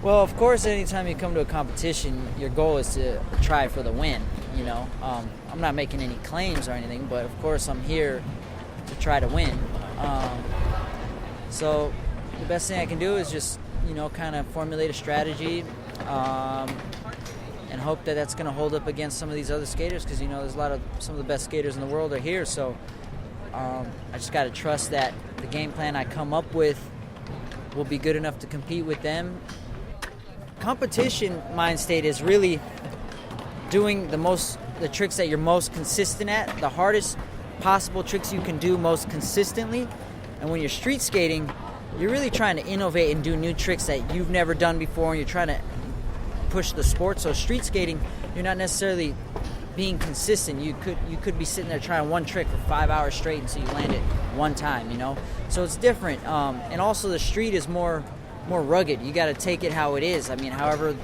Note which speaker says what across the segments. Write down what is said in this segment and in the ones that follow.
Speaker 1: Well, of course, anytime you come to a competition, your goal is to try for the win. I'm not making any claims or anything, but of course, I'm here to try to win. So the best thing I can do is just, kind of formulate a strategy and hope that that's going to hold up against some of these other skaters because, there's some of the best skaters in the world are here. So I just got to trust that the game plan I come up with will be good enough to compete with them. Competition mind state is really doing the tricks that you're most consistent at, the hardest possible tricks you can do most consistently. And when you're street skating, you're really trying to innovate and do new tricks that you've never done before, and you're trying to push the sport. So street skating, you're not necessarily being consistent. You could be sitting there trying one trick for 5 hours straight until you land it one time, So it's different. And also the street is more rugged. You got to take it how it is. I mean, however,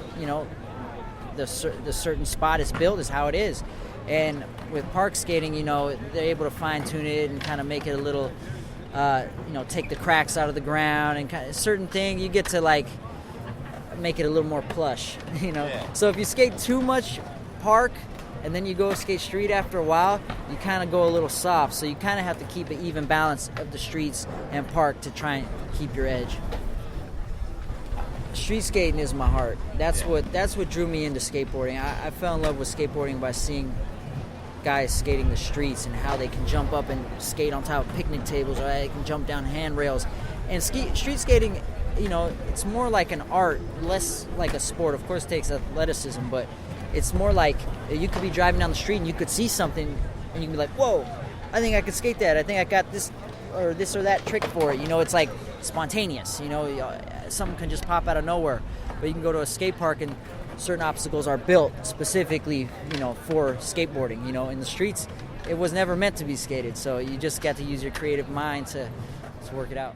Speaker 1: the certain spot is built is how it is. And with park skating, they're able to fine tune it and kind of make it a little, take the cracks out of the ground and kind of certain thing. You get to make it a little more plush,
Speaker 2: Yeah.
Speaker 1: So if you skate too much park and then you go skate street after a while, you kind of go a little soft. So you kind of have to keep an even balance of the streets and park to try and keep your edge. Street skating is my heart. That's what drew me into skateboarding. I fell in love with skateboarding by seeing guys skating the streets and how they can jump up and skate on top of picnic tables, or they can jump down handrails. And street skating, it's more like an art, less like a sport. Of course, it takes athleticism, but it's more like you could be driving down the street and you could see something and you can be like, whoa, I think I could skate that. I think I got this or that trick for it. It's like spontaneous. Something can just pop out of nowhere. But you can go to a skate park and certain obstacles are built specifically, for skateboarding. In the streets, it was never meant to be skated. So you just got to use your creative mind to work it out.